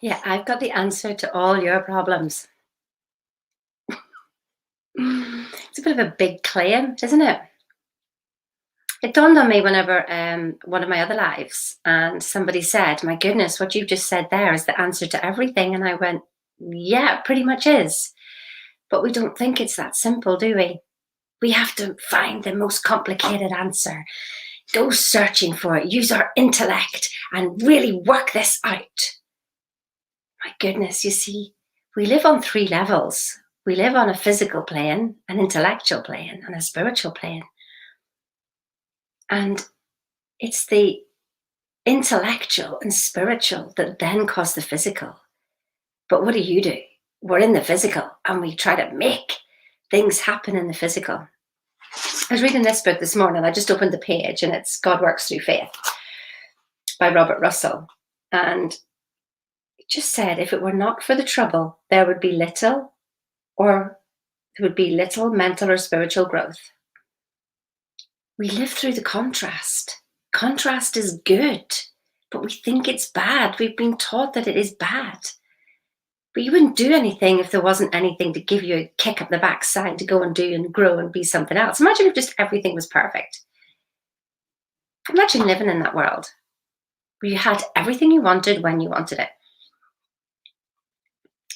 Yeah, I've got the answer to all your problems. It's a bit of a big claim, isn't it? It dawned on me whenever one of my other lives, and somebody said, "My goodness, what you've just said there is the answer to everything." And I went, "Yeah, it pretty much is." But we don't think it's that simple, do we? We have to find the most complicated answer, go searching for it, use our intellect, and really work this out. My goodness, you see, we live on three levels. We live on a physical plane, an intellectual plane, and a spiritual plane. And it's the intellectual and spiritual that then cause the physical. But what do? We're in the physical and we try to make things happen in the physical. I was reading this book this morning. I just opened the page and it's God Works Through Faith by Robert Russell. And it just said, if it were not for the trouble, there would be little mental or spiritual growth. We live through the contrast. Contrast is good, but we think it's bad. We've been taught that it is bad. But you wouldn't do anything if there wasn't anything to give you a kick up the backside to go and do and grow and be something else. Imagine if just everything was perfect. Imagine living in that world where you had everything you wanted when you wanted it.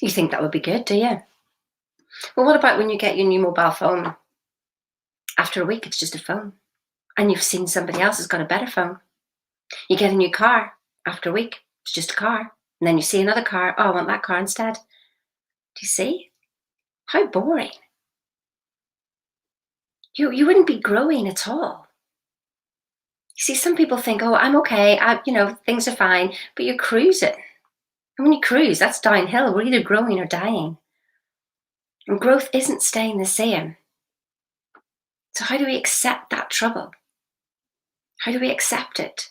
You think that would be good, do you? Well, what about when you get your new mobile phone? After a week, it's just a phone. And you've seen somebody else has got a better phone. You get a new car. After a week, it's just a car. And then you see another car. Oh, I want that car instead. Do you see? How boring. You wouldn't be growing at all. You see, some people think, oh, I'm okay. Things are fine. But you're cruising. And when you cruise, that's downhill. We're either growing or dying. And growth isn't staying the same. So how do we accept that trouble? How do we accept it?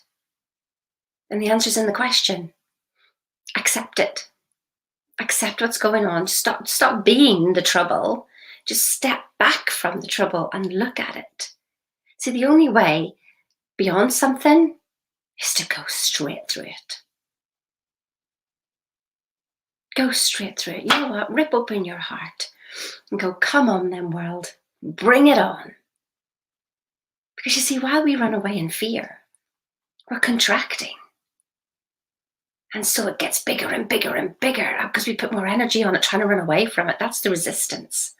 And the answer's in the question. Accept it. Accept what's going on. Stop being the trouble. Just step back from the trouble and look at it. See, the only way beyond something is to go straight through it. Go straight through it. You know what? Rip open your heart and go, come on then, world. Bring it on. Because you see, while we run away in fear, we're contracting. And so it gets bigger and bigger and bigger because we put more energy on it, trying to run away from it. That's the resistance.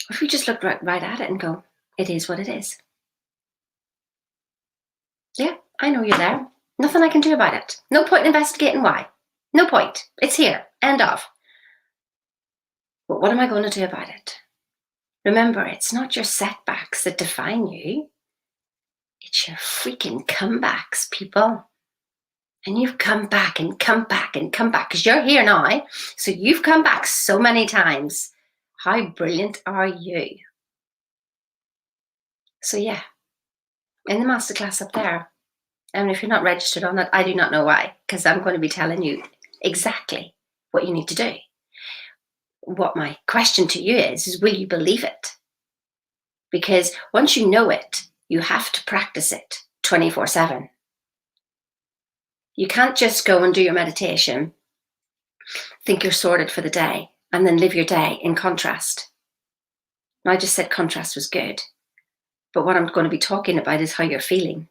What if we just look right at it and go, it is what it is? Yeah, I know you're there. Nothing I can do about it. No point in investigating why. No point. It's here. End of. But what am I going to do about it? Remember, it's not your setbacks that define you. It's your freaking comebacks, people. And you've come back and come back and come back because you're here now. So you've come back so many times. How brilliant are you? So yeah, in the masterclass up there, and if you're not registered on it, I do not know why, because I'm going to be telling you exactly what you need to do. What my question to you is will you believe it? Because once you know it, you have to practice it 24/7. You can't just go and do your meditation, think you're sorted for the day, and then live your day in contrast. Now, I just said contrast was good, but what I'm going to be talking about is how you're feeling.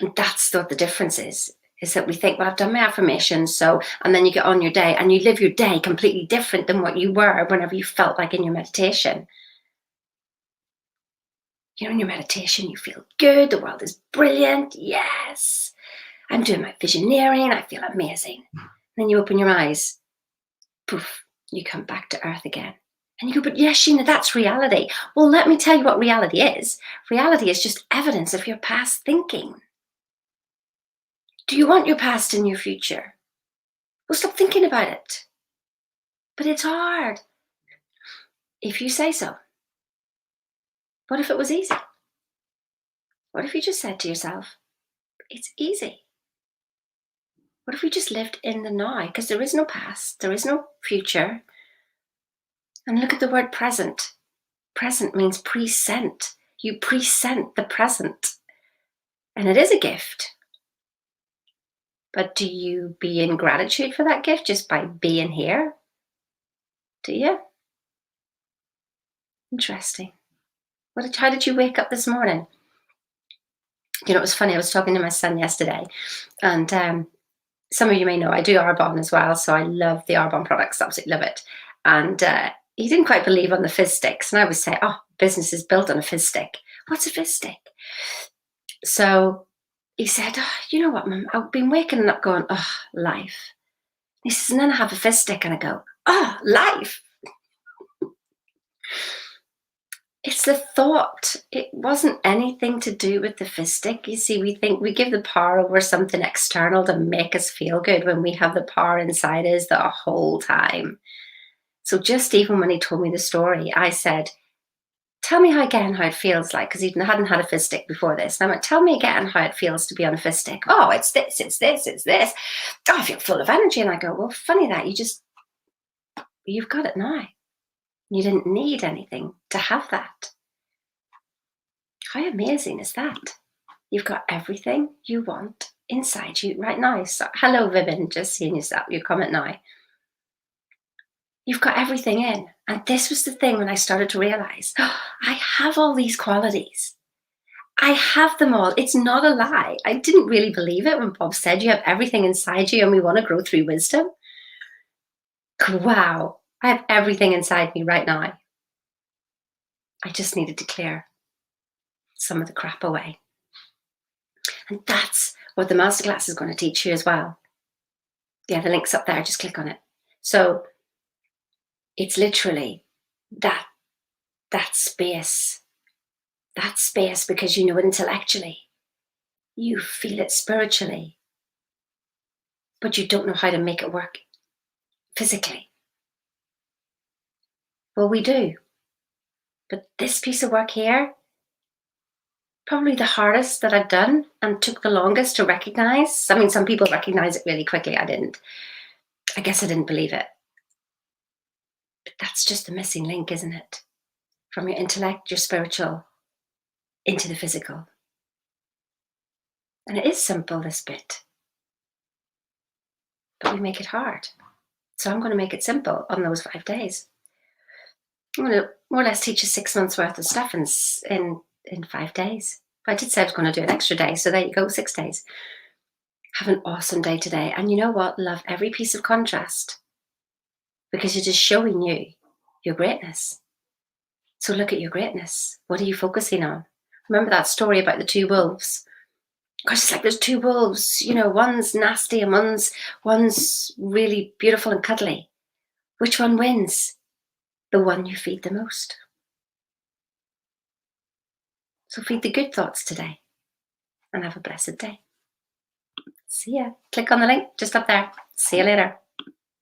And that's what the difference is that we think, well, I've done my affirmations, and then you get on your day and you live your day completely different than what you were whenever you felt like in your meditation. In your meditation, you feel good, the world is brilliant, yes. I'm doing my visioneering, I feel amazing. Then you open your eyes, poof, you come back to earth again. And you go, but yes, Sheena, that's reality. Well, let me tell you what reality is. Reality is just evidence of your past thinking. Do you want your past in your future? Well, stop thinking about it. But it's hard. If you say so. What if it was easy? What if you just said to yourself, it's easy? What if we just lived in the now? Because there is no past, there is no future. And look at the word present. Present means present. You present the present. And it is a gift. But do you be in gratitude for that gift just by being here? Do you? Interesting. How did you wake up this morning? You know, it was funny. I was talking to my son yesterday, and some of you may know I do Arbonne as well, so I love the Arbonne products. Absolutely love it. And he didn't quite believe on the fizz sticks, and I always say, "Oh, business is built on a fizz stick." What's a fizz stick? So he said, "Oh, you know what, Mum? I've been waking up going, oh, life." He says, and then I have a fizz stick, and I go, "Oh, life." It's the thought. It wasn't anything to do with the fizz stick. You see, we think we give the power over something external to make us feel good when we have the power inside us the whole time. So just even when he told me the story, I said, tell me again how it feels like, because he hadn't had a fizz stick before this. And I went, tell me again how it feels to be on a fizz stick. Oh, it's this, it's this, it's this. Oh, I feel full of energy. And I go, well, funny that you've got it now. You didn't need anything to have that. How amazing is that? You've got everything you want inside you right now. So, hello, Vibin, just seeing your comment now. You've got everything in. And this was the thing when I started to realize, oh, I have all these qualities. I have them all. It's not a lie. I didn't really believe it when Bob said you have everything inside you and we want to grow through wisdom. Wow, I have everything inside me right now. I just needed to clear some of the crap away. And that's what the masterclass is going to teach you as well. Yeah, the link's up there. Just click on it. So it's literally that space. That space, because you know it intellectually. You feel it spiritually. But you don't know how to make it work physically. Well, we do. But this piece of work here, probably the hardest that I've done and took the longest to recognize. I mean, some people recognize it really quickly. I didn't. I guess I didn't believe it. But that's just the missing link, isn't it? From your intellect, your spiritual, into the physical. And it is simple, this bit. But we make it hard. So I'm going to make it simple on those 5 days. I'm going to more or less teach you 6 months worth of stuff in 5 days. But I did say I was going to do an extra day. So there you go, 6 days. Have an awesome day today. And you know what? Love every piece of contrast. Because you're just showing you your greatness. So look at your greatness. What are you focusing on? Remember that story about the 2 wolves? Gosh, it's like there's 2 wolves. You know, one's nasty and one's really beautiful and cuddly. Which one wins? The one you feed the most. So feed the good thoughts today and have a blessed day. See ya. Click on the link just up there. See you later.